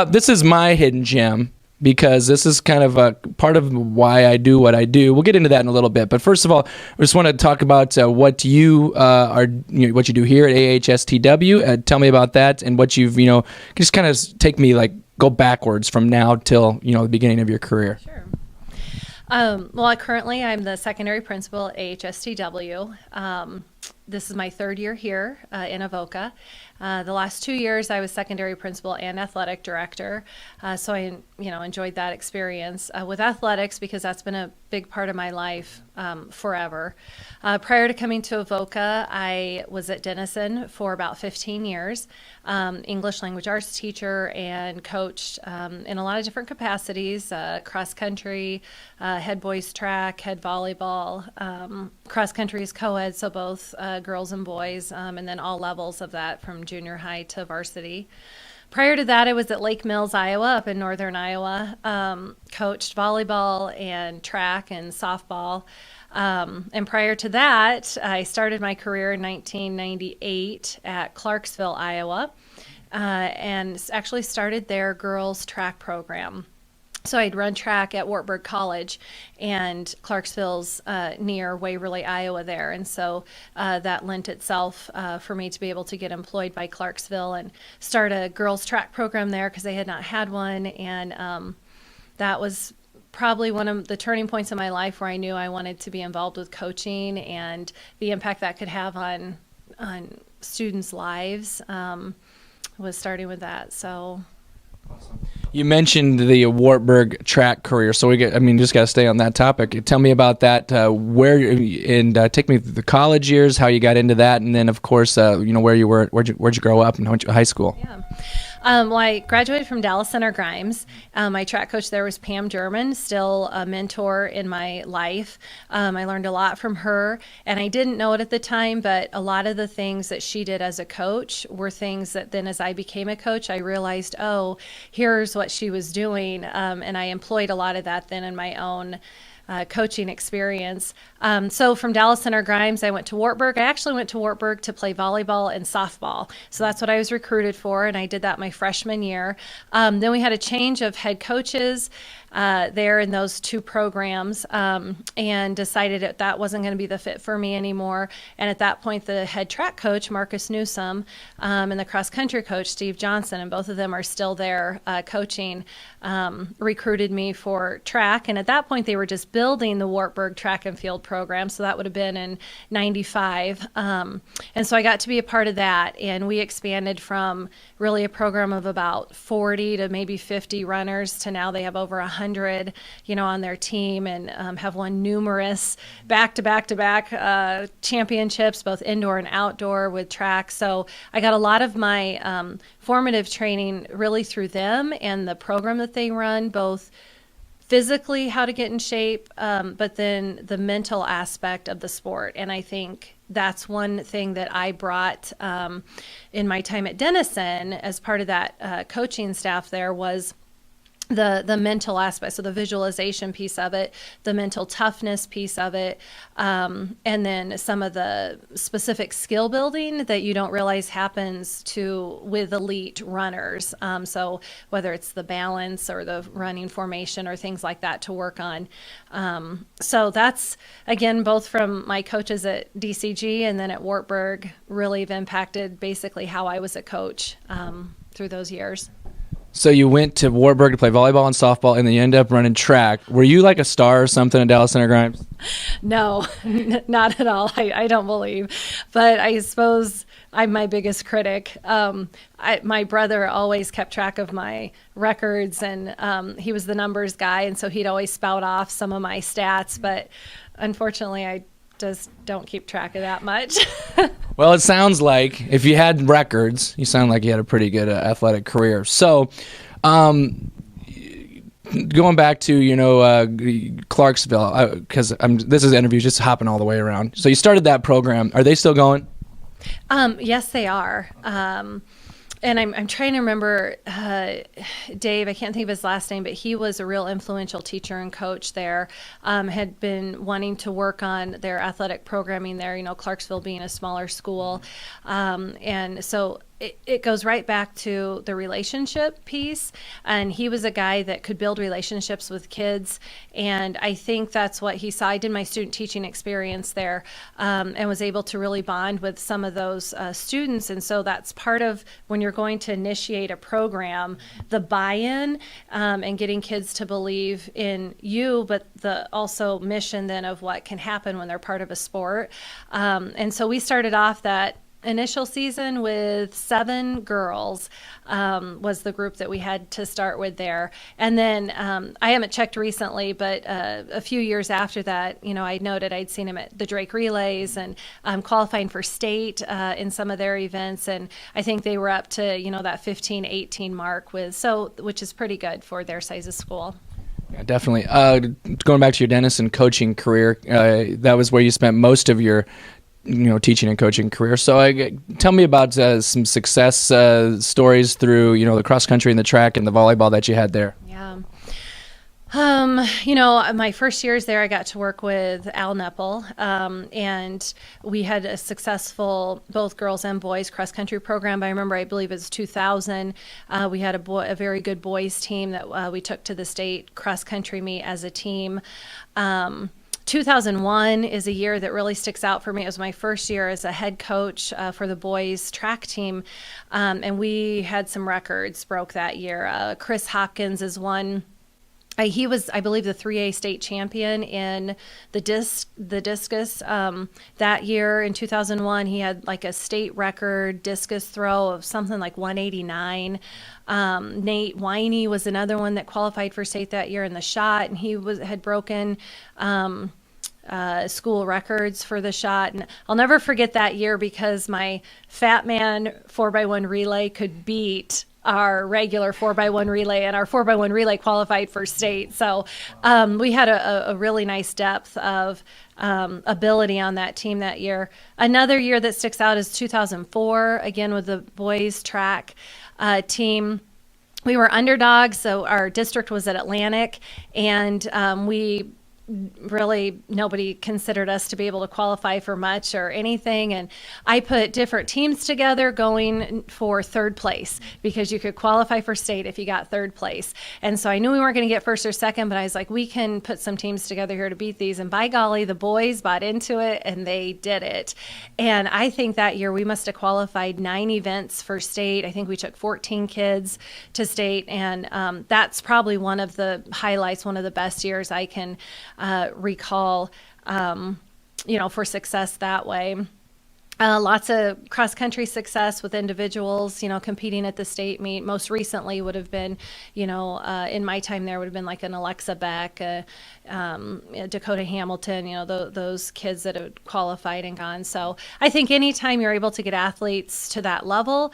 This is my hidden gem because this is kind of a part of why I do what I do. We'll get into that in a little bit. But first of all, I just want to talk about what you what you do here at AHSTW. Tell me about that and what you've, just kind of take me go backwards from now till, the beginning of your career. Sure. Well, currently I'm the secondary principal at AHSTW. This is my third year here in Avoca. The last 2 years I was secondary principal and athletic director, so I enjoyed that experience with athletics because that's been a big part of my life forever. Prior to coming to Avoca, I was at Denison for about 15 years, English language arts teacher, and coached in a lot of different capacities, cross country, head boys track, head volleyball, cross country is co-ed, so both girls and boys, and then all levels of that from junior high to varsity. Prior to that, I was at Lake Mills, Iowa, up in northern Iowa, coached volleyball and track and softball. And prior to that, I started my career in 1998 at Clarksville, Iowa, and actually started their girls track program. So I'd run track at Wartburg College, and Clarksville's near Waverly, Iowa there. And so that lent itself for me to be able to get employed by Clarksville and start a girls track program there because they had not had one. And that was probably one of the turning points in my life where I knew I wanted to be involved with coaching and the impact that could have on students' lives was starting with that. So. Awesome. You mentioned the Wartburg track career, so just got to stay on that topic. Tell me about that. Take me through the college years, how you got into that, and then of course, where you were, where'd you grow up, and high school. Yeah. Well, I graduated from Dallas Center Grimes. My track coach there was Pam German, still a mentor in my life. I learned a lot from her, and I didn't know it at the time, but a lot of the things that she did as a coach were things that then as I became a coach, I realized, oh, here's what she was doing, and I employed a lot of that then in my own coaching experience. So from Dallas Center Grimes, I went to Wartburg. I actually went to Wartburg to play volleyball and softball. So that's what I was recruited for, and I did that my freshman year. Then we had a change of head coaches there in those two programs, and decided that wasn't going to be the fit for me anymore. And at that point, the head track coach, Marcus Newsome, and the cross country coach, Steve Johnson, and both of them are still there coaching, recruited me for track. And at that point, they were just building the Wartburg track and field program. So that would have been in 95. And so I got to be a part of that. And we expanded from really a program of about 40 to maybe 50 runners to now they have over 100, on their team, and have won numerous back-to-back championships, both indoor and outdoor with track. So I got a lot of my formative training really through them and the program that they run, both physically how to get in shape, but then the mental aspect of the sport. And I think that's one thing that I brought in my time at Denison as part of that coaching staff there was the mental aspect, so the visualization piece of it, the mental toughness piece of it, and then some of the specific skill building that you don't realize happens with elite runners. So whether it's the balance or the running formation or things like that to work on. So that's, again, both from my coaches at DCG and then at Wartburg, really have impacted basically how I was a coach through those years. So you went to Wartburg to play volleyball and softball, and then you ended up running track. Were you like a star or something at Dallas Center Grimes? No, not at all. I don't believe. But I suppose I'm my biggest critic. My brother always kept track of my records, and he was the numbers guy, and so he'd always spout off some of my stats. But unfortunately, I just don't keep track of that much. Well, it sounds like if you had records, you sound like you had a pretty good athletic career. So going back to, Clarksville, because this is interviews just hopping all the way around. So you started that program. Are they still going? Yes, they are. And I'm trying to remember Dave, I can't think of his last name, but he was a real influential teacher and coach there, had been wanting to work on their athletic programming there, Clarksville being a smaller school. And so it goes right back to the relationship piece. And he was a guy that could build relationships with kids. And I think that's what he saw. I did my student teaching experience there, and was able to really bond with some of those students. And so that's part of when you're going to initiate a program, the buy-in, and getting kids to believe in you, but the also mission then of what can happen when they're part of a sport. And so we started off that initial season with 7 girls, was the group that we had to start with there. And then I haven't checked recently, but a few years after that, I noted I'd seen him at the Drake Relays and qualifying for state in some of their events. And I think they were up to, that 15, 18 mark which is pretty good for their size of school. Yeah, definitely. Going back to your Denison coaching career, that was where you spent most of your teaching and coaching career. So tell me about some success stories through, the cross country and the track and the volleyball that you had there. Yeah. My first years there, I got to work with Al Neppel, and we had a successful both girls and boys cross country program. I believe it was 2000. We had a very good boys team that we took to the state cross country meet as a team. 2001 is a year that really sticks out for me. It was my first year as a head coach for the boys track team, and we had some records broke that year. Chris Hopkins is one. He was, I believe, the 3A state champion in the discus that year in 2001. He had like a state record discus throw of something like 189. Nate Winey was another one that qualified for state that year in the shot, and he had broken school records for the shot. And I'll never forget that year because my Fat Man 4x1 relay could beat our regular 4x1 relay, and our 4x1 relay qualified for state. So we had a really nice depth of ability on that team that year. Another year that sticks out is 2004, again with the boys track team. We were underdogs, so our district was at Atlantic, and nobody considered us to be able to qualify for much or anything. And I put different teams together going for third place because you could qualify for state if you got third place. And so I knew we weren't going to get first or second, but I was like, we can put some teams together here to beat these. And by golly, the boys bought into it and they did it. And I think that year we must have qualified 9 events for state. I think we took 14 kids to state. And that's probably one of the highlights, one of the best years I can recall, for success that way. Lots of cross-country success with individuals, competing at the state meet. Most recently would have been, in my time there would have been like an Alexa Beck, Dakota Hamilton, those kids that had qualified and gone. So I think anytime you're able to get athletes to that level,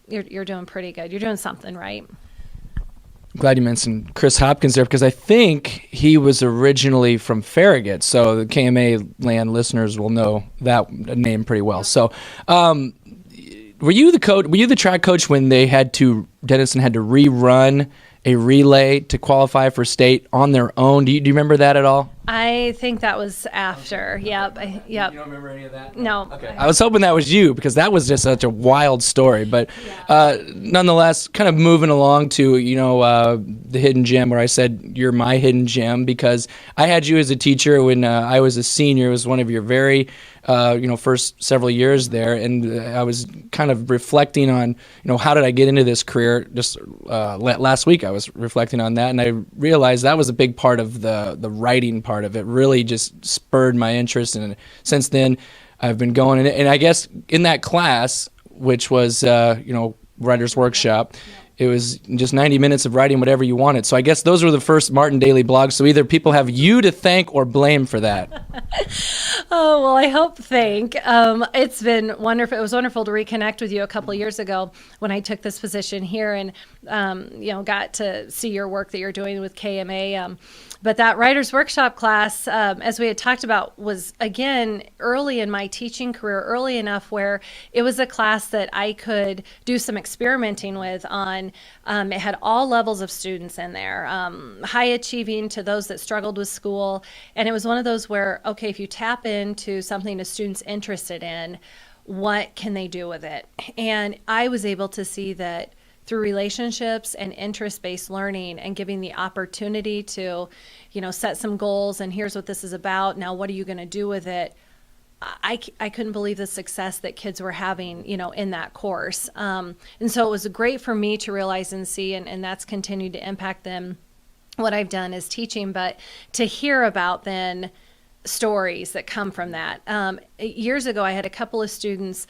you're doing pretty good. You're doing something right. I'm glad you mentioned Chris Hopkins there because I think he was originally from Farragut, so the KMA land listeners will know that name pretty well. So, were you the coach? Were you the track coach when Denison had to rerun a relay to qualify for state on their own? Do you remember that at all? I think that was after. Yep. Yep. You don't remember any of that? No. Okay. I was hoping that was you because that was just such a wild story. But nonetheless, kind of moving along to, the hidden gem where I said you're my hidden gem because I had you as a teacher when I was a senior. It was one of your very, first several years there. And I was kind of reflecting on, how did I get into this career? Just last week I was reflecting on that. And I realized that was a big part of the writing part of it. Really just spurred my interest, and since then I've been going. And I guess in that class, which was writer's workshop, it was just 90 minutes of writing whatever you wanted. So I guess those were the first Martin Daily blogs. So either people have you to thank or blame for that. Oh, well, I hope thank. It's been wonderful. It was wonderful to reconnect with you a couple of years ago when I took this position here and, got to see your work that you're doing with KMA. But that writer's workshop class, as we had talked about, was, again, early in my teaching career, early enough where it was a class that I could do some experimenting with on. It had all levels of students in there, high achieving to those that struggled with school. And it was one of those where, okay, if you tap into something a student's interested in, what can they do with it? And I was able to see that through relationships and interest-based learning and giving the opportunity to, set some goals and here's what this is about. Now, what are you going to do with it? I couldn't believe the success that kids were having, in that course. And so it was great for me to realize and see, and that's continued to impact them. What I've done is teaching, but to hear about then stories that come from that. Years ago, I had a couple of students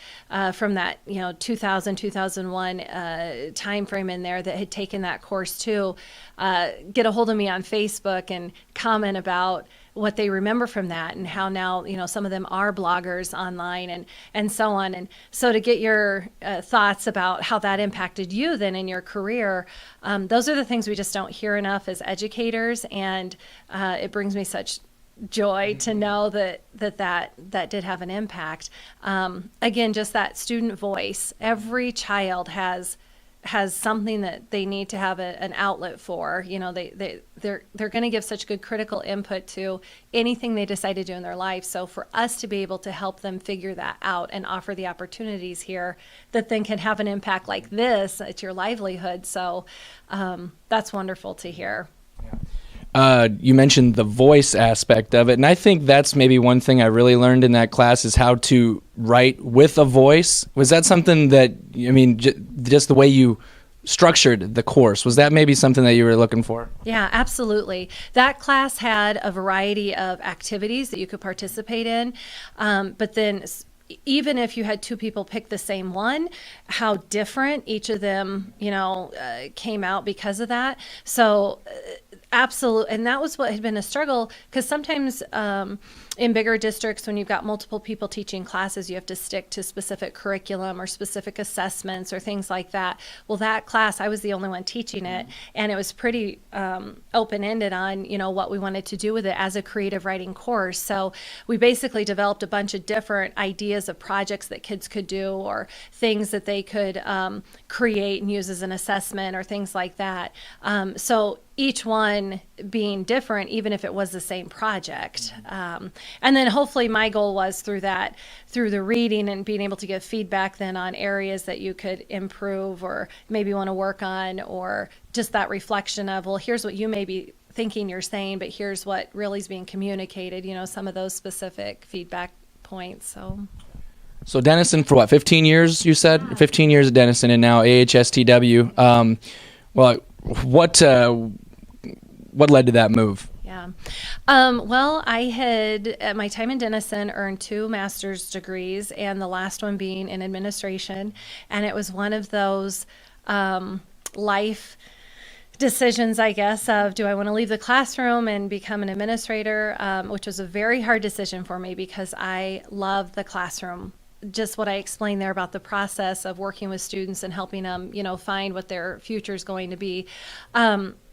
from that 2000, 2001 time frame in there that had taken that course too, get a hold of me on Facebook and comment about what they remember from that and how now, some of them are bloggers online and so on. And so to get your thoughts about how that impacted you then in your career, those are the things we just don't hear enough as educators. And it brings me such joy to know that did have an impact. Again, just that student voice. Every child has something that they need to have an outlet for. They're going to give such good critical input to anything they decide to do in their life. So for us to be able to help them figure that out and offer the opportunities here that then can have an impact like this, it's your livelihood. So that's wonderful to hear. You mentioned the voice aspect of it, and I think that's maybe one thing I really learned in that class is how to write with a voice. Was that something that, just the way you structured the course, was that maybe something that you were looking for? Yeah, absolutely. That class had a variety of activities that you could participate in, but then even if you had two people pick the same one, how different each of them, came out because of that. So absolutely. And that was what had been a struggle, because sometimes in bigger districts, when you've got multiple people teaching classes, you have to stick to specific curriculum or specific assessments or things like that. Well, that class, I was the only one teaching it, and it was pretty open-ended on, what we wanted to do with it as a creative writing course. So we basically developed a bunch of different ideas of projects that kids could do or things that they could create and use as an assessment or things like that. So each one being different, even if it was the same project. And then hopefully my goal was through the reading and being able to give feedback then on areas that you could improve or maybe want to work on, or just that reflection of, well, here's what you may be thinking you're saying, but here's what really is being communicated, some of those specific feedback points. So Denison for what, 15 years you said? Yeah. 15 years at Denison and now AHSTW. What led to that move? Yeah. Well, I had, at my time in Denison, earned 2 master's degrees, and the last one being in administration. And it was one of those life decisions, I guess, of do I want to leave the classroom and become an administrator, which was a very hard decision for me because I love the classroom. Just what I explained there about the process of working with students and helping them, find what their future is going to be.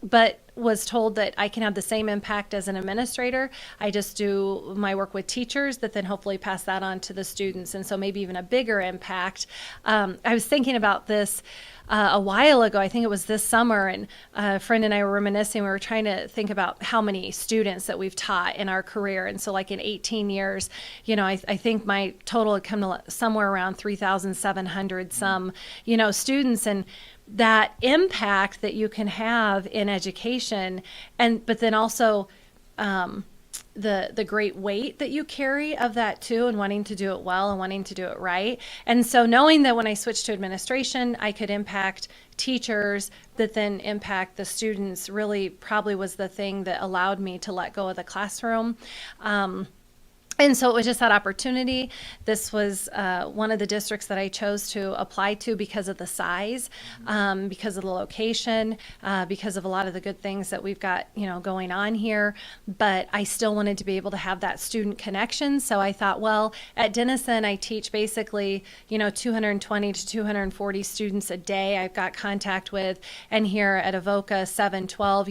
But was told that I can have the same impact as an administrator. I just do my work with teachers that then hopefully pass that on to the students. And so maybe even a bigger impact. I was thinking about this a while ago. I think it was this summer, and a friend and I were reminiscing. We were trying to think about how many students that we've taught in our career. And so like in 18 years, I think my total had come to somewhere around 3,700 some, students. And that impact that you can have in education, but then also the great weight that you carry of that too, and wanting to do it well and wanting to do it right. And so knowing that when I switched to administration, I could impact teachers that then impact the students really probably was the thing that allowed me to let go of the classroom. And so it was just that opportunity. This was one of the districts that I chose to apply to because of the size, because of the location, because of a lot of the good things that we've got, going on here. But I still wanted to be able to have that student connection. So I thought, well, at Denison, I teach basically, 220 to 240 students a day I've got contact with. And here at Avoca 712,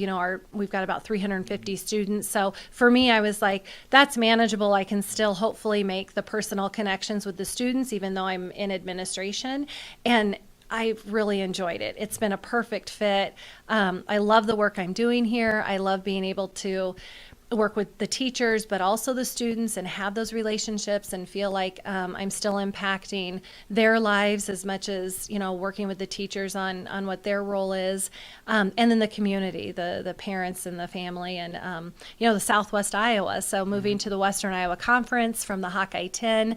we've got about 350 students. So for me, I was like, that's manageable. I can still hopefully make the personal connections with the students, even though I'm in administration. And I've really enjoyed it. It's been a perfect fit. I love the work I'm doing here. I love being able to work with the teachers, but also the students, and have those relationships and feel like I'm still impacting their lives as much as, working with the teachers on what their role is. And then the community, the parents and the family, and, the Southwest Iowa. So moving to the Western Iowa Conference from the Hawkeye 10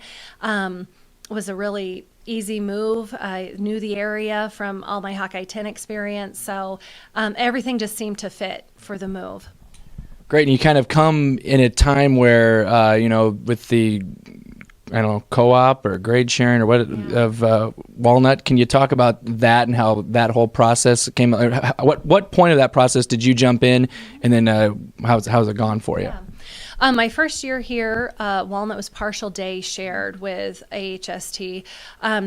was a really easy move. I knew the area from all my Hawkeye 10 experience. So everything just seemed to fit for the move. Great, and you kind of come in a time where, with the, co-op or grade sharing or of Walnut. Can you talk about that and how that whole process came? What point of that process did you jump in, and then how's it gone for you? Yeah. My first year here, Walnut was partial day shared with AHST.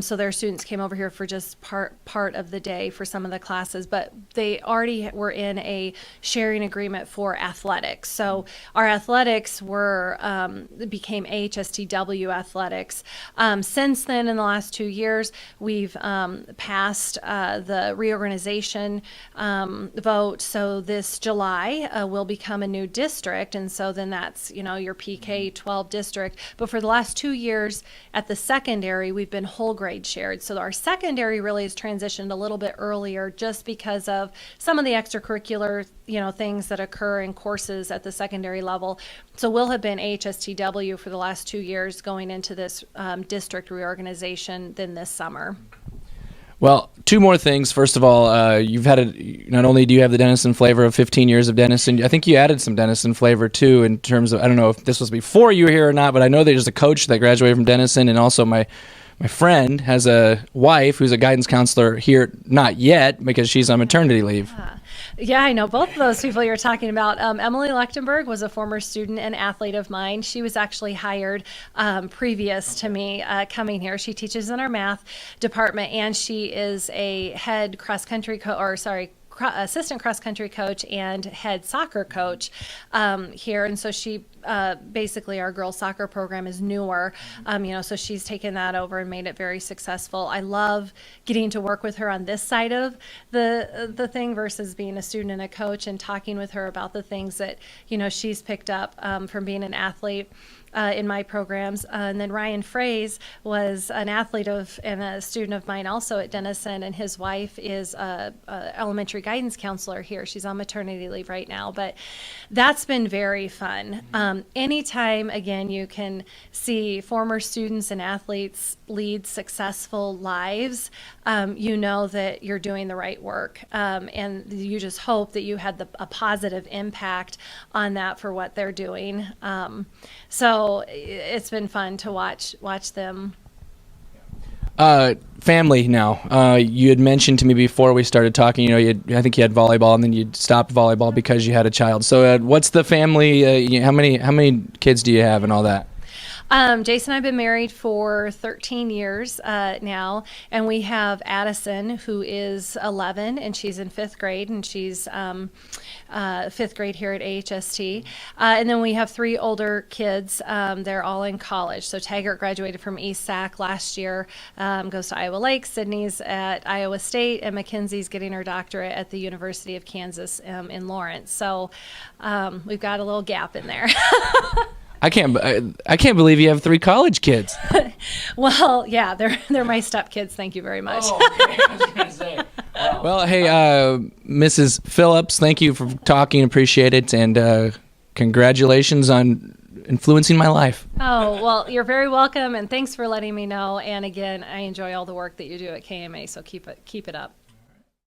So their students came over here for just part of the day for some of the classes, but they already were in a sharing agreement for athletics. So our athletics became AHSTW athletics. Since then, in the last 2 years, we've passed the reorganization vote. So this July will become a new district, and so then that's your PK-12 district. But for the last 2 years at the secondary, we've been whole grade shared. So our secondary really has transitioned a little bit earlier just because of some of the extracurricular things that occur in courses at the secondary level. So we'll have been AHSTW for the last 2 years going into this district reorganization then this summer. Well, two more things. First of all, not only do you have the Denison flavor of 15 years of Denison, I think you added some Denison flavor too in terms of, I don't know if this was before you were here or not, but I know there's a coach that graduated from Denison, and also my friend has a wife who's a guidance counselor here, not yet, because she's on maternity leave. Yeah, I know both of those people you're talking about. Emily Lechtenberg was a former student and athlete of mine. She was actually hired previous to me coming here. She teaches in our math department, and she is a head assistant cross country coach and head soccer coach here. And so she basically, our girls soccer program is newer, so she's taken that over and made it very successful. I love getting to work with her on this side of the thing versus being a student and a coach, and talking with her about the things that she's picked up from being an athlete in my programs. And then Ryan Fraze was an athlete and a student of mine also at Denison, and his wife is a elementary guidance counselor here. She's on maternity leave right now, but that's been very fun. Anytime, again, you can see former students and athletes lead successful lives, you know that you're doing the right work, and you just hope that you had a positive impact on that for what they're doing. So it's been fun to watch them. Family now. You had mentioned to me before we started talking, I think you had volleyball, and then you stopped volleyball because you had a child. So what's the family, how many kids do you have and all that? Jason and I have been married for 13 years now, and we have Addison, who is 11, and she's in 5th grade, and she's 5th grade here at AHST. And then we have 3 older kids. They're all in college. So Taggart graduated from East Sac last year, goes to Iowa Lake. Sydney's at Iowa State, and Mackenzie's getting her doctorate at the University of Kansas in Lawrence. So we've got a little gap in there. I can't believe you have 3 college kids. Well, yeah, they're my stepkids. Thank you very much. Oh, okay. I was gonna say. Wow. Well, hey, Mrs. Phillips, thank you for talking. Appreciate it, and congratulations on influencing my life. Oh, well, you're very welcome, and thanks for letting me know. And again, I enjoy all the work that you do at KMA, so keep it up.